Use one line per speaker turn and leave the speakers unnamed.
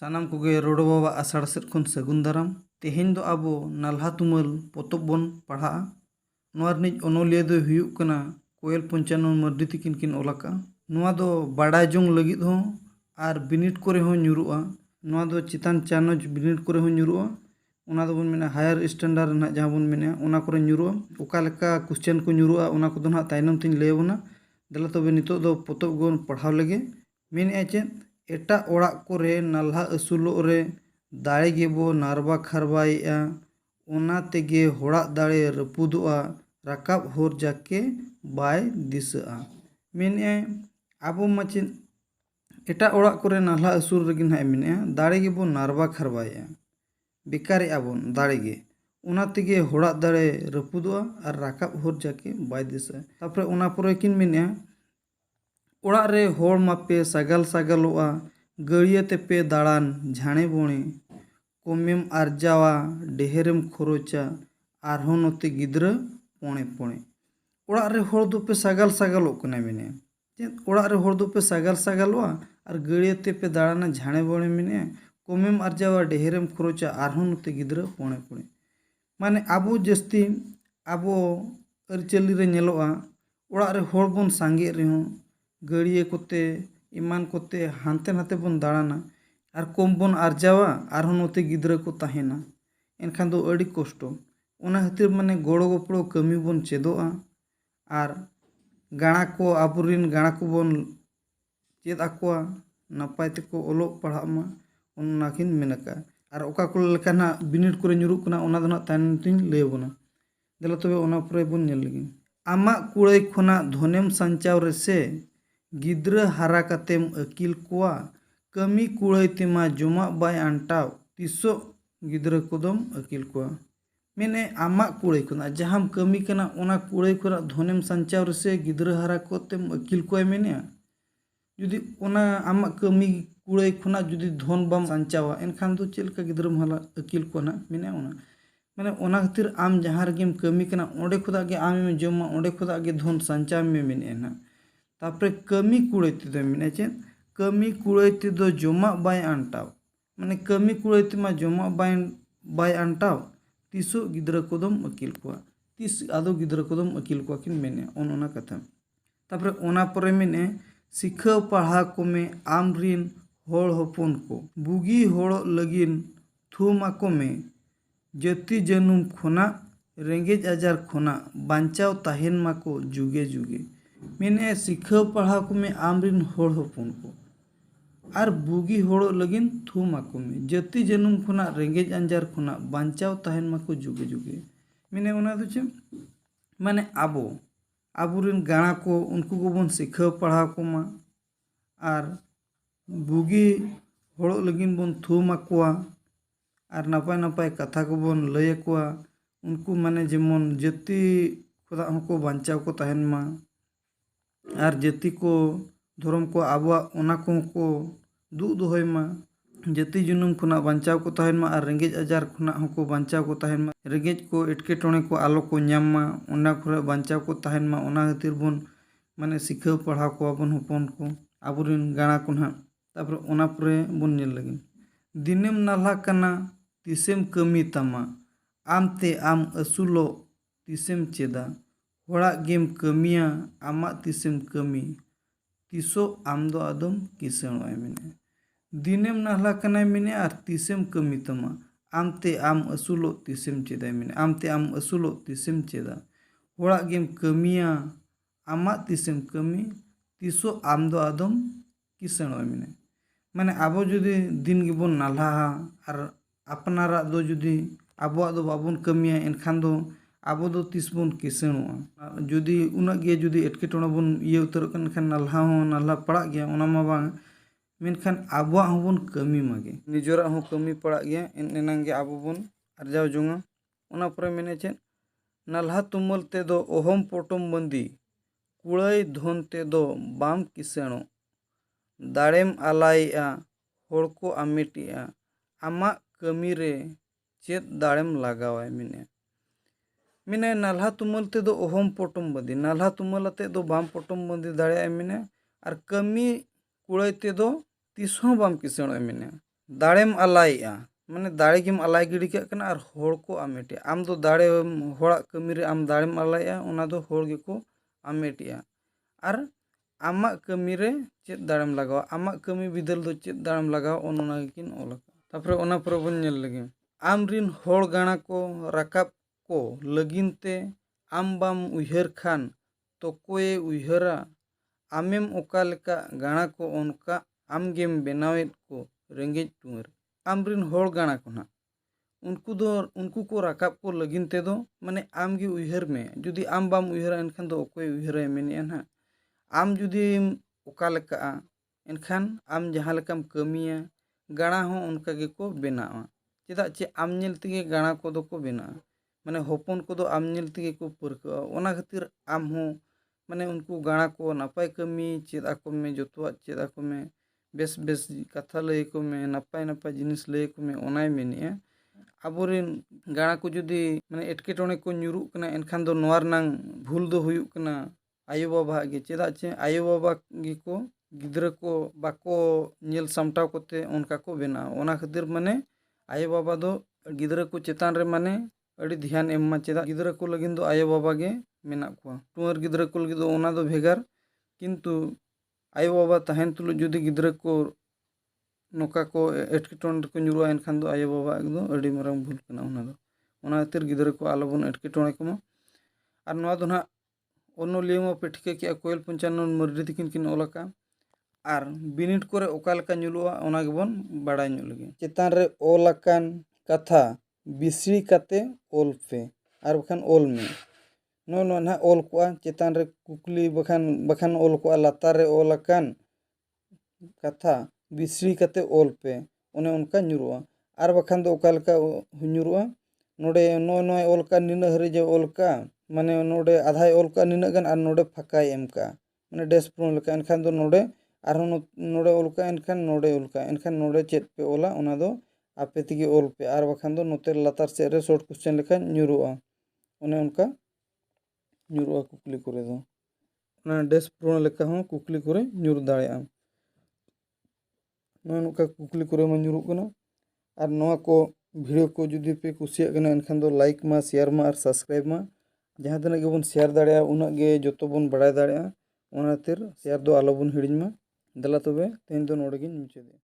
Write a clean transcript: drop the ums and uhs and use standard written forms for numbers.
सानाम कोगे रोडो बाबा आषाढ़ सेट खन सगुन दाराम तेहेñ दो आबो नाल्हा तुमल पोतब बन पढ़ा नोआ रिनिज ओनोलिया दो हुयुग कना कोयल पंचानन मर्दी तिकिन किन ओलाका नोआ दो बाडाय जोंग लगिद हो आर बिनिट करे हो ᱧᱩᱨᱩᱜᱼᱟ नोआ दो चितान चानज बिनिट करे हो ᱧᱩᱨᱩᱜᱼᱟ ओना दो बन मेना हायर स्टैंडर्ड ना जहां बन मेना ओना करे ᱧᱩᱨᱩᱜᱼᱟ ओका लेका क्वेश्चन को ᱧᱩᱨᱩᱜᱼᱟ ओना को दो ना तायनम तिन लेबना दला तबे नितो दो पोतब गोन पढ़ाव लगे मेन एचे एटा ओड़ा कोरे नाल्हा असुलो रे दाड़े गेबो नारबा खारबाइया ओना तेगे होड़ा दाड़े रपुदुआ राकाब होर जाके बाय दिसआ मेने आबो मचिन एटा ओड़ा कोरे नाल्हा असुर रेगिन हाय मेने दाड़े गेबो नारबा खारबाइया बेकारे आबोन दाड़े गे ओना तेगे होड़ा दाड़े रपुदुआ और राकाब होर जाके बाय दिसआ तापरे ओना परे किन मेने ओड़ा रे होड़ मापे सागल सागलोआ गड़िया तेपे दाड़ान झाणे बोणे कमेम आर्जावा डेहरेम खरोचा आरहों नोते गिद्रा पोणे पोणे ओड़ा रे होड़ दोपे सागल सागलों कना मेने ओड़ा रे होड़ दोपे सागल सागलोआ और गड़िया तेपे दाड़ाना झाणे बोणे मेने कमेम आर्जावा डेहरेम खरोचा आरहों नोते गिद्रा पोणे पोणे माने आबो जस्ती आबो अरचली रे नेलोआ ओड़ा रे होड़ बोन सांगे रेहों गड़िए कोते इमान कोते हानते नाते बन दाड़ाना और कम बन आर्जावा और नोते गिद्रा को ताहेना एनखान दो अड़ी कष्ट ओना खातिर माने गोड़ो गोपड़ो कमी बन चेदोआ और गाणा को आबुरिन गाणा को बन चेद आकोआ नपाय तेको ओलोग पढ़ामा ओनाकिन मेनका और ओका को लेकाना बिनिट करे ᱧᱩᱨᱩᱜ कना ओना दो ना तायनम तिन लेबना दला तबे ओना परे बन नेल लगी आमा कुड़ाई खोना धोनेम संचाव रेसे गिद्रा हारा कातेम अकिल कोआ कमी कुड़ाई तेमा जमा बाय आंटाव तिसो गिद्रा कोदम अकिल कोआ मेने आमा कुड़ाई खोना जहां कमी कना ओना कुड़ाई खोना धोनेम संचाव रेसे गिद्रा हारा कोतेम अकिल कोआ मेने जुदी ओना आमा कमी कुड़ाई खोना जुदी धन बाम संचावा एनखान दो चेलका गिद्राम हाला अकिल कोना मेने ओना माने ओना खातिर आम जहां रेगेम कमी कना ओंडे खुदा गे आम में जमा ओंडे खुदा गे धन संचाव में मेने ना तापरे कमी कुड़ाई तेदो मेने चेन कमी कुड़ाई तेदो जमा बाय आंटाव माने कमी कुड़ाई तेमा जमा बाय आंटाव तिसो गिद्रा कोदम अकिल कोआ तिस आदो गिद्रा कोदम अकिल कोआ किन मेने ओना कथा तापरे ओना परे मेने सिखा पढ़ा को में आम रिन होड़ होपन को बुगी होड़ लगिन थुमा को में जति जनुम खोना रेंगेज आजार खोना बांचाव ताहेन मा को जुगे जुगे मेने सिखा पढ़ा को में आम रिन होड़ होपन को और बुगी होड़ लगिन थुमा को में जति जनुम खोना रेंगेज आजार खोना बांचाव ताहेन मा को जुगे जुगे मेने ओना दो चे माने आबो आबुरिन गाणा को उनको को बन सिखा पढ़ा को मा और बुगी होड़ लगिन बन थुमा कोआ और नपाय नपाय कथा को बन लय कोआ उनको माने जेमन जति खुदा हमको बांचाव को ताहेन मा और जति को धर्म को आबुआ ओना को दुख दोहय मा जति जुनुम खुना बांचाव को ताहेन मा और रेंगेज आजार खुना हमको बांचाव को ताहेन मा रेंगेज को एटकेटोणे को आलो को ᱧᱟᱢ मा ओना खुरा बांचाव को ताहेन मा ओना खातिर बन माने सिखा पढ़ा को बन होपन को आबुरिन गाणा को ना तापर ओना परे बन नेल लगी दिनेम नाल्हा कना तिसेम कमी तमा आमते आम असुलो तिसेम चेदा होड़ा गेम कमिया आमा तिसेम कमी तिसो आम दो आदम किसणोय मेने दिनेम नाल्हा कनाय मेने और तिसेम कमी तमा आमते आम असुलो तिसेम चेदा मेने आमते आम असुलो तिसेम चेदा होड़ा गेम कमिया आमा तिसेम कमी तिसो आम दो आदम किसणोय मेने माने आबो जुदी दिन गिबोन नाल्हा और अपनारा दो जुदी आबो दो बाबोन कमिया एनखान दो आबो दो तिस बोन किसणोआ जुदी उना गे जुदी एटकेटोणा बोन इये उतर कन खान नाल्हा पड़ा गया ओना मा बांग मेनखान आबुआ होबोन कमी मागे निजोरा हो कमी पड़ा गया एनांगे आबो बोन आरजाव जोंगा ओना परे मेने चेन नाल्हा तुमल ते दो ओहम पोटम बंदी कुड़ाई धन ते दो बाम किसणो दाड़ेम आलाइया होड़ को आमेटिया आमा कमी रे चेद दाड़ेम लगावाय मेने मेने नाल्हा तुमल ते दो ओहम पोटम बंदी नाल्हा तुमल ते दो बाम पोटम बंदी दाड़े मेने और कमी कुड़ाई ते दो तिसों बाम किसणोय मेने दाड़ेम आलायेगा माने दाड़े गेम आलाय गिड़ी काग कना और होड़ को आमेटिया आम दो दाड़े होड़ाग कमी रे आम दाड़ेम आलायेगा ओना दो होड़ गेको आमेटिया और आमाग कमी रे चेद दाड़ेम लगावा आमाग कमी बिदल दो चेद दाड़ेम लगावा ओना गेकिन ओलाका तारपरे ओना परे बन नेल लगे आम रिन होड़ गाणा को राकाब को लगिनते आम बाम उयहर खान तो कोए उयहरा आमेम ओका लेका गाणा को ओनका आम गेम बेनावेत को रेंगेज टुंगर आम रिन होड़ गाणा को ना उनको को राकाब को लगिन ते दो माने आम गे उयहर में जुदी आम बाम उयहरा एनखान दो ओकोय उयहरा मेनिया ना आम जुदी ओका लेका एनखान आम जहाँ लेकाम कमिया गाणा हो उनका गे को बेनावा चेदा चे आम नेल तेगे गाणा को दो को बेना माने होपन को दो आम नेल तेगे को परका ओना खातिर आम हो माने उनको गाणा को नापाय कमी चेद आको में जोतवा चेद आको में बेस बेस कथा लय को में नापाय नापाय जिनिस लय को में ओनाय मेनिया आबोरेन गाणा को जुदी माने एटकेटोणे को न्यूरुक कना एनखान दो नोवार नांग भूल दो हुयुक कना आयो बाबा गे चेदा चे आयो बाबा गे को गिद्रा को बाको नेल सामटाव कोते उनका को बेना ओना खातिर माने आयो बाबा दो गिद्रा को चेतान रे माने अड़ी ध्यान एम मा चेदा गिद्रा को लगिन दो आयो बाबा गे मेना को टुअर गिद्रा को लगिन दो ओना दो भेगार किंतु आयो बाबा तहन तुलु जुदी गिद्रा को नोका को एटकेटोण को न्यूरुआ एनखान दो आयो बाबा एकदम अड़ी मारांग भूल कना ओना दो ओना खातिर गिद्रा को आलोबन एटकेटोणे को और नोआ दो ना ओनोलियमा पेठिका के कोयल पंचानन मर्डी तिकिन किन ओलाका और बिनिट करे ओका लेका न्युलुआ ओना गेबन बाड़ाय ᱧᱚᱜ लगे चेतान रे ओलाकान कथा बिसरी काते ओल पे और बखान ओल में नो नो ना ओल को चेतान रे कुकली बखान ओल को लातार रे ओलाकान कथा बिसरी काते ओल पे ओने उनका ᱧुरुआ और बखान दो ओका लेका ᱧुरुआ नोडे नो नो ओल का निना हरि जे ओल का माने नोडे आधाय ओल का निना गन और नोडे फकाय एम का माने डेस्प्रोन लेका एनखान दो नोडे और नोडे ओल का एनखान नोडे चेत पे ओला ओना दो आपे तिगे ओल पे और बखान दो नोते लातार से रे शॉर्ट क्वेश्चन लेका ᱧुरुआ ओने उनका ᱧुरुआ कुकली करे दो ओना डेस्प्रोन लेका हो कुकली करे ᱧुर दाड़ेया नुका कुकली करे मा ᱧुरुक कना और नोआ को वीडियो को जुदी पे कुसिया कना एनखान दो लाइक मा शेयर मा और सब्सक्राइब मा जहाँ तना गेबन शेयर दाड़ेया उना गे जतो बन बड़ाय दाड़ेया ओना खातिर शेयर दो आलोबन हिड़िñ मा दला तबे तेन दो नोडे गिन मुचादे।